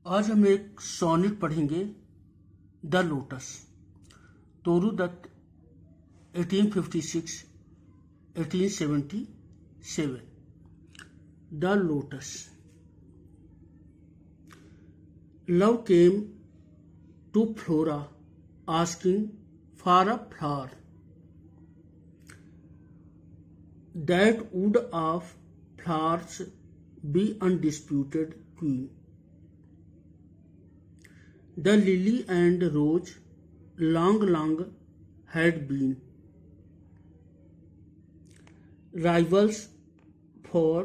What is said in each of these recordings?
आज हम एक सोनेट पढ़ेंगे, the lotus. Toru Dutt 1856-1877। The lotus. Love came to Flora asking for a flower that would of flowers be undisputed queen. The lily and rose long had been rivals for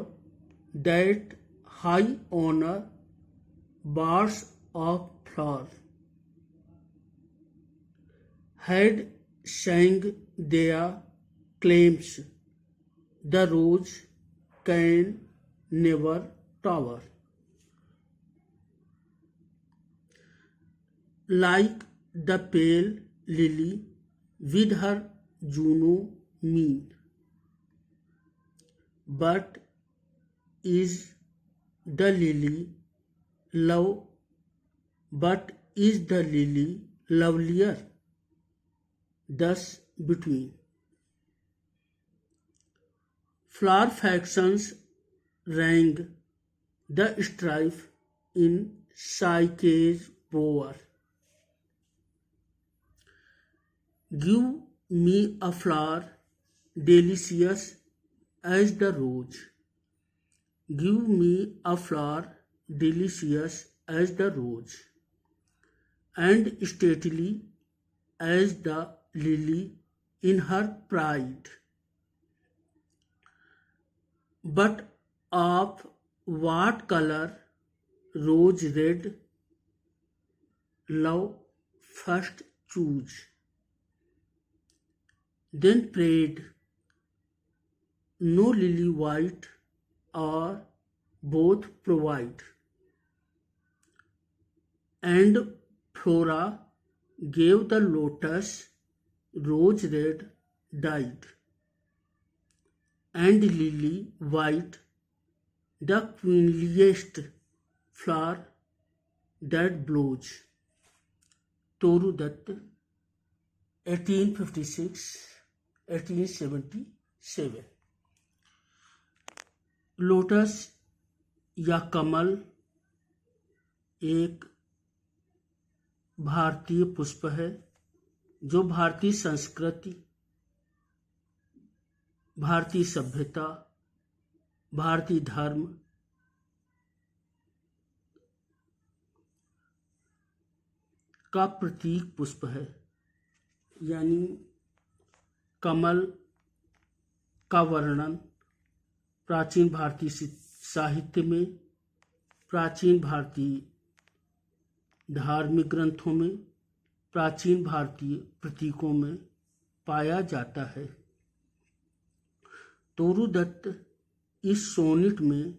that high honor. Bars of flowers had sang their claims. The rose can never tower. Like the pale lily with her Juno mien, but is the lily lovelier thus between? Flower factions rang the strife in Psyche's bower. Give me a flower delicious as the rose. Give me a flower delicious as the rose, and stately as the lily in her pride. But of what color? Rose red. Love first choose. Then prayed, no lily white, or both provide. And Flora gave the lotus rose red dyed, and lily white, the queenliest flower that blows. Toru Dutt 1856-1877। Lotus या कमल एक भारतीय पुष्प है जो भारतीय संस्कृति, भारतीय सभ्यता, भारतीय धर्म, का प्रतीक पुष्प है। यानी कमल का वर्णन प्राचीन भारतीय साहित्य में, प्राचीन भारतीय धार्मिक ग्रंथों में, प्राचीन भारतीय प्रतीकों में पाया जाता है। तोरू दत्त इस सोनेट में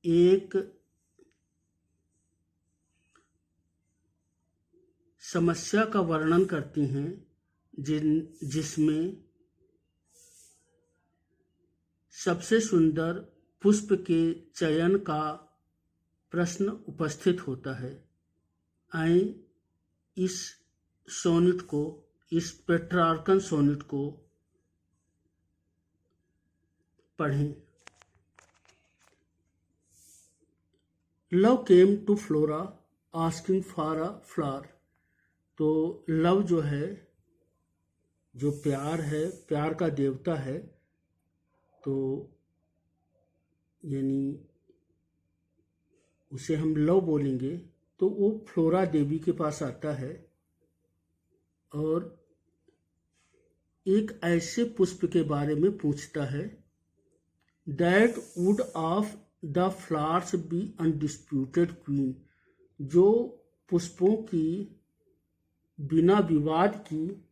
एक समस्या का वर्णन करती हैं जिसमें सबसे सुंदर पुष्प के चयन का प्रश्न उपस्थित होता है। आए इस सोनेट को, इस पेट्रार्कन सोनेट को पढ़ें। Love came to Flora asking for a flower. तो लव जो है, जो प्यार है, प्यार का देवता है, तो यानी उसे हम लव बोलेंगे, तो वो फ्लोरा देवी के पास आता है और एक ऐसे पुष्प के बारे में पूछता है, that would of the flowers be undisputed queen, जो पुष्पों की बिना विवाद की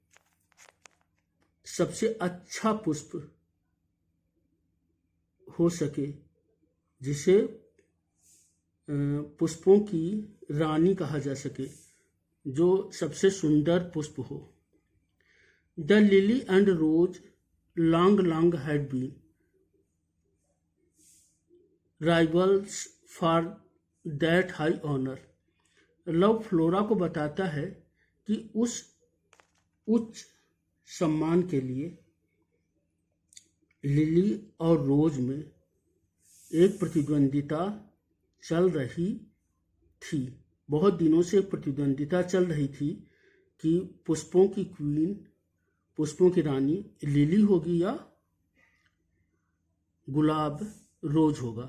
सबसे अच्छा पुष्प हो सके, जिसे पुष्पों की रानी कहा जा सके, जो सबसे सुंदर पुष्प हो। The lily and rose long had been rivals for that high honour. Love Flora को बताता है कि उस उच्च सम्मान के लिए लिली और रोज में एक प्रतिद्वंदिता चल रही थी। बहुत दिनों से प्रतिद्वंदिता चल रही थी कि पुष्पों की क्वीन, पुष्पों की रानी लिली होगी या गुलाब रोज होगा।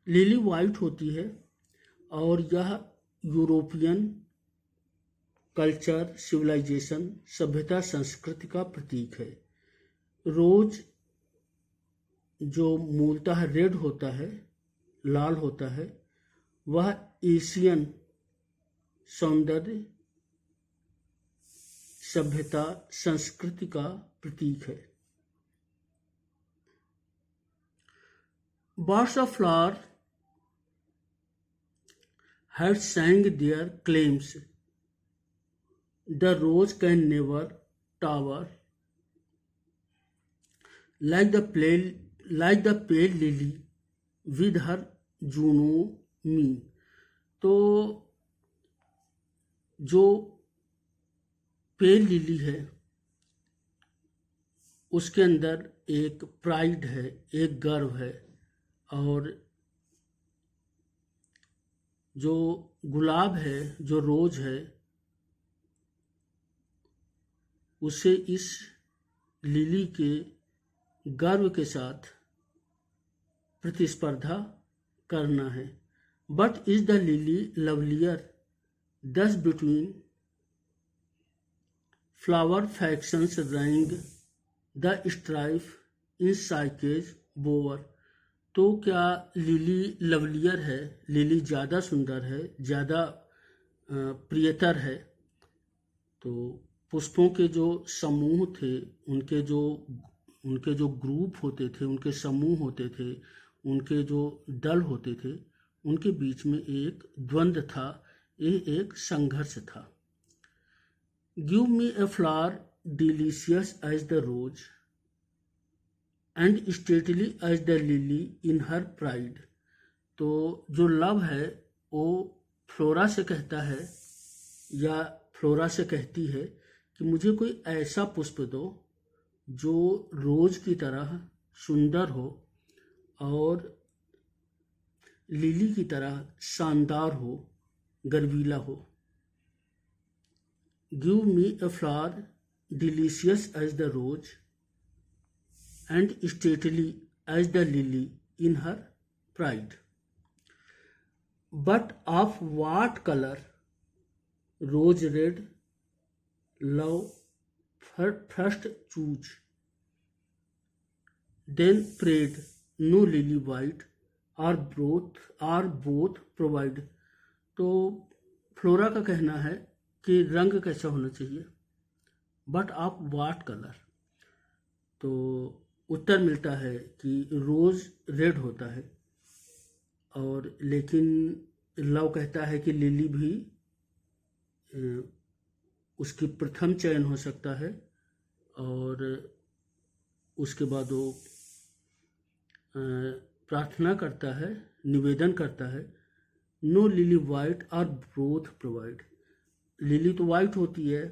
लिली वाइट होती है और यह यूरोपियन कल्चर, सिविलाइजेशन, सभ्यता, संस्कृति का प्रतीक है। रोज जो मूलतः रेड होता है, लाल होता है, वह एशियन सौंदर्य, सभ्यता, संस्कृति का प्रतीक है। Birds of flower had sang their claims. The rose can never tower like the pale lily with her Juno mien. तो जो पेल लिली है उसके अंदर एक प्राइड है, एक गर्व है, और जो गुलाब है, जो रोज है, उसे इस लिली के गर्व के साथ प्रतिस्पर्धा करना है। But is the lily lovelier thus between flower factions rang the strife in साइकेज बोवर। तो क्या लिली लवलियर है, लिली ज़्यादा सुंदर है, ज़्यादा प्रियतर है? तो पुष्पों के जो समूह थे, उनके जो ग्रुप होते थे, उनके समूह होते थे, उनके जो दल होते थे, उनके बीच में एक द्वंद्व था, ये एक संघर्ष था। Give me a flower delicious as the rose and stately as the lily in her pride. तो जो लव है वो फ्लोरा से कहता है या फ्लोरा से कहती है कि मुझे कोई ऐसा पुष्प दो जो रोज की तरह सुंदर हो और लिली की तरह शानदार हो, गर्वीला हो। Give me a flower delicious as the rose and stately as the lily in her pride. But of what color? Rose red, love first choose. Then prayed, no lily white, are both provide. तो flora का कहना है कि रंग कैसा होना चाहिए, but of white colour. तो उत्तर मिलता है कि रोज रेड होता है, और लेकिन लव कहता है कि लिली भी उसकी प्रथम चयन हो सकता है, और उसके बाद वो प्रार्थना करता है, निवेदन करता है, नो लिली वाइट और बोथ प्रोवाइड। लिली तो वाइट होती है,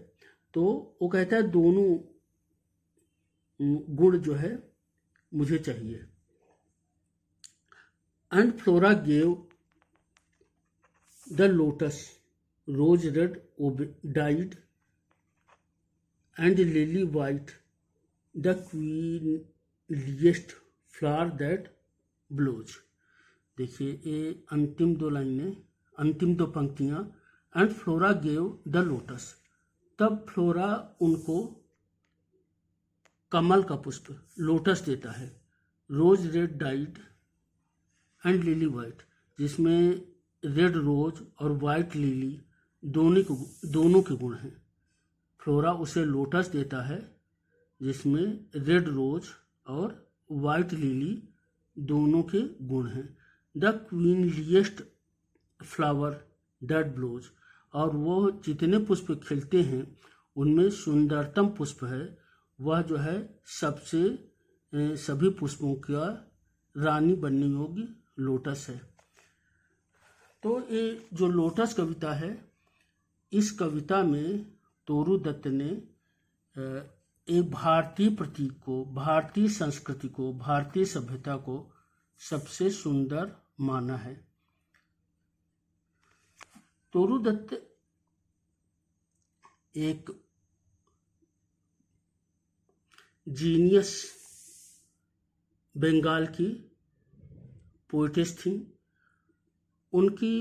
तो वो कहता है दोनों गुण जो है मुझे चाहिए। And Flora gave the lotus rose red dyed and lily white the queenliest flower that blows. देखिए ये अंतिम दो लाइनें, अंतिम दो पंक्तियां। And Flora gave the lotus, तब फ्लोरा उनको कमल का पुष्प लोटस देता है। Rose red dyed and lily white, जिसमें रेड रोज और वाइट लिली दोनों के गुण हैं। फ्लोरा उसे लोटस देता है जिसमें रेड रोज और वाइट लिली दोनों के गुण हैं। The queenliest flower that blows, और वो जितने पुष्प खिलते हैं उनमें सुंदरतम पुष्प है, वह जो है सबसे सभी पुष्पों का रानी बनने योग्य लोटस है। तो ये जो लोटस कविता है, इस कविता में तोरू दत्त ने एक भारतीय प्रतीक को, भारतीय संस्कृति को, भारतीय सभ्यता को सबसे सुंदर माना है। तोरू दत्त एक जीनियस बंगाल की पोएटिस थी। उनकी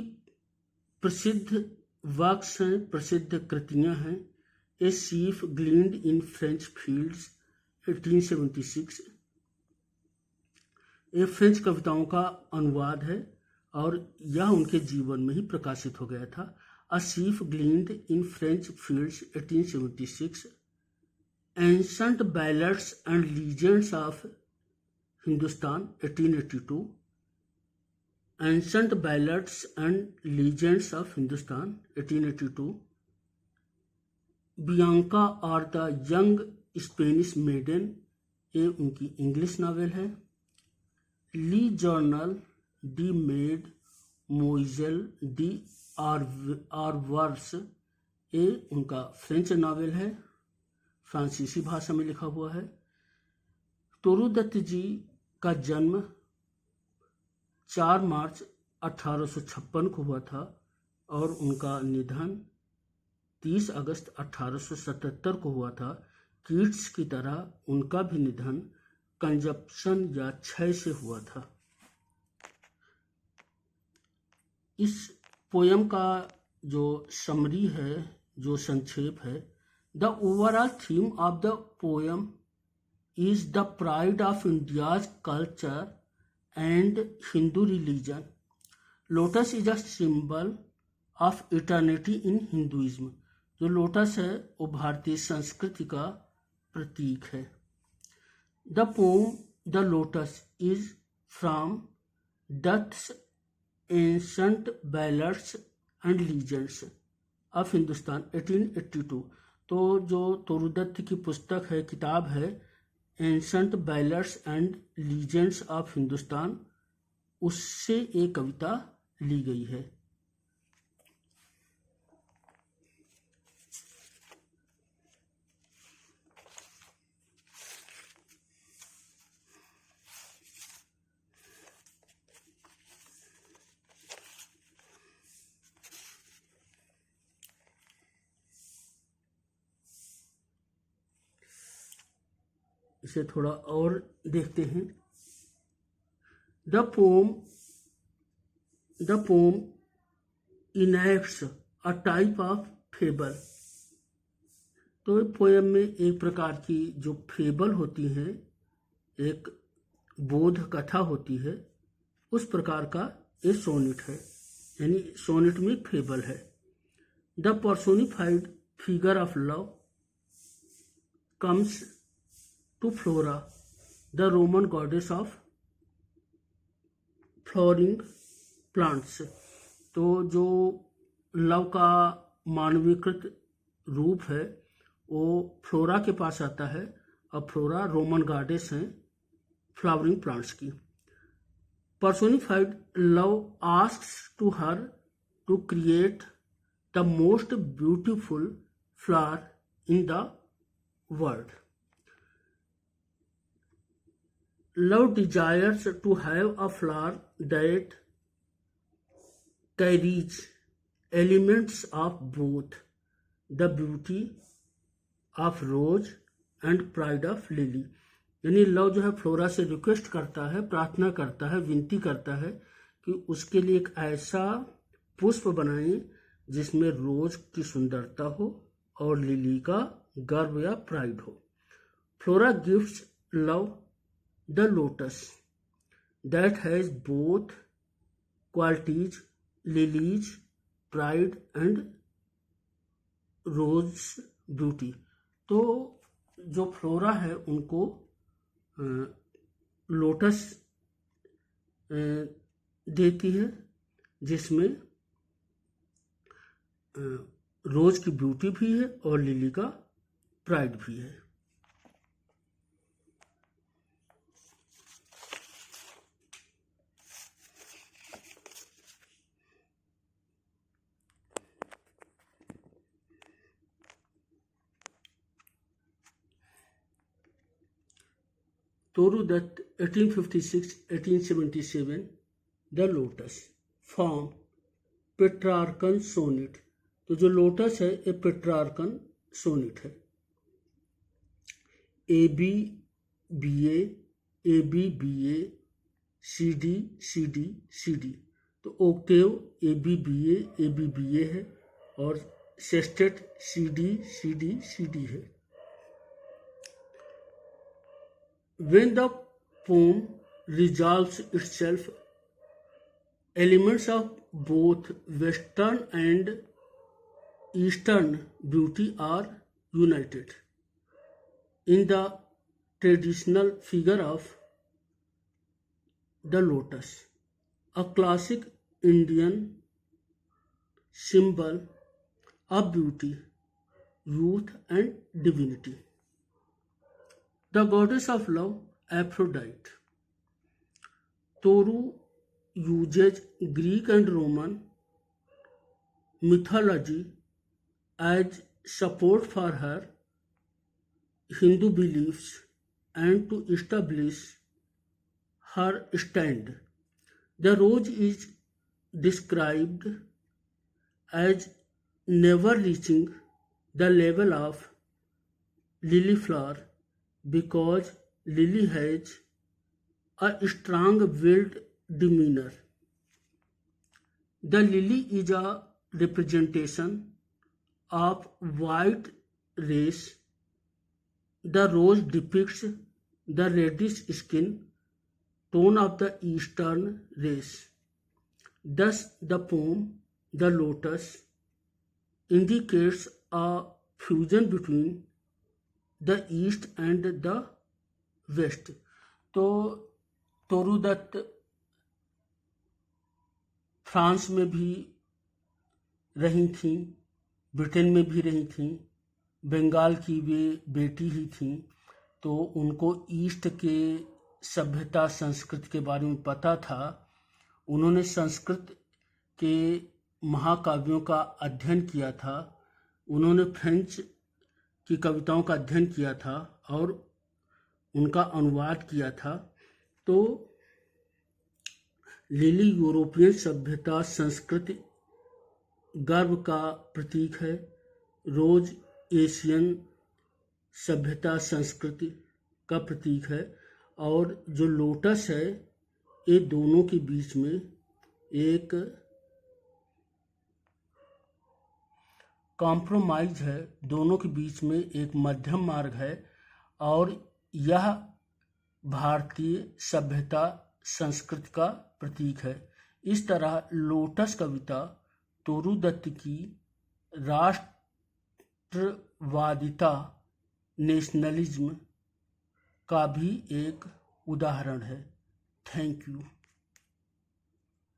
प्रसिद्ध वर्क्स हैं, प्रसिद्ध कृतियां हैं। ए sheath gleaned in French fields 1876, ये फ्रेंच कविताओं का अनुवाद है और यह उनके जीवन में ही प्रकाशित हो गया था। A sheaf gleaned in French fields 1876, ancient ballads and legends of Hindustan 1882, ancient ballads and legends of Hindustan 1882, Bianca और द यंग स्पेनिश मेडन, ये उनकी इंग्लिश नावल है। Le Journal de Mademoiselle d'Arvers, ये उनका फ्रेंच नावल है, फ्रांसीसी भाषा में लिखा हुआ है। तोरू दत्त जी का जन्म 4 मार्च 1856 को हुआ था और उनका निधन 30 अगस्त 1877 को हुआ था। कीट्स की तरह उनका भी निधन कंजप्शन या क्षय से हुआ था। इस पोयम का जो समरी है, जो संक्षेप है, the overall theme of the poem is the pride of India's culture and Hindu religion. Lotus is a symbol of eternity in Hinduism. जो लोटस है वो भारतीय संस्कृति का प्रतीक है। The poem the lotus is from Dutt's ancient ballads and legends of Hindustan 1882। तो जो तोरू दत्त की पुस्तक है, किताब है, ancient ballads and legends of Hindustan, उससे एक कविता ली गई है। इसे थोड़ा और देखते हैं। The poem enacts a type of fable. तो पोयम में एक प्रकार की जो फेबल होती है, एक बोध कथा होती है, उस प्रकार का ये सोनेट है, यानी सोनेट में एक फेबल है। The personified figure of love comes to Flora, the Roman goddess of flowering plants. तो जो लव का मानवीकृत रूप है वो फ्लोरा के पास आता है, और फ्लोरा रोमन गॉडेस हैं फ्लावरिंग प्लांट्स की। Personified love asks to her to create the most beautiful flower in the world. Love desires to have a flower that carries elements of both the beauty of rose and pride of lily। यानी love जो है flora से request करता है, प्रार्थना करता है, विनती करता है कि उसके लिए एक ऐसा पुष्प बनाएं जिसमें रोज की सुंदरता हो और लिली का गर्व या प्राइड हो। Flora gives love the lotus that has both qualities, lilies pride and rose beauty। तो जो फ्लोरा है उनको लोटस देती है जिसमें रोज की ब्यूटी भी है और लिली का प्राइड भी है। Toru Dutt 1856-1877 The Lotus Form Petrarchan sonnet. तो जो लोटस है ये पेट्रार्कन सोनेट है। ABBA ABBA CD CD CD। तो ओक्टेव ABBA ABBA है और सेस्टेट CD CD CD है। When the poem resolves itself, elements of both Western and Eastern beauty are united in the traditional figure of the lotus, a classic Indian symbol of beauty, youth, and divinity. The goddess of love, Aphrodite. Toru uses Greek and Roman mythology as support for her Hindu beliefs and to establish her stand. The rose is described as never reaching the level of lily flower because lily has a strong-willed demeanor. The lily is a representation of white race. The rose depicts the reddish skin tone of the eastern race. Thus, the poem The Lotus indicates a fusion between the East and the West. तो तोरू Dutt France में भी रही थीं, Britain में भी रही थीं, बंगाल की वे बेटी ही थीं, तो उनको ईस्ट के सभ्यता संस्कृति के बारे में पता था। उन्होंने संस्कृत के महाकाव्यों का अध्ययन किया था, उन्होंने फ्रेंच की कविताओं का अध्ययन किया था और उनका अनुवाद किया था। तो लिली यूरोपियन सभ्यता संस्कृति गर्व का प्रतीक है, रोज एशियन सभ्यता संस्कृति का प्रतीक है, और जो लोटस है ये दोनों के बीच में एक कॉम्प्रोमाइज है, दोनों के बीच में एक मध्यम मार्ग है, और यह भारतीय सभ्यता संस्कृति का प्रतीक है। इस तरह लोटस कविता तोरू दत्त की राष्ट्रवादिता नेशनलिज्म का भी एक उदाहरण है। Thank you.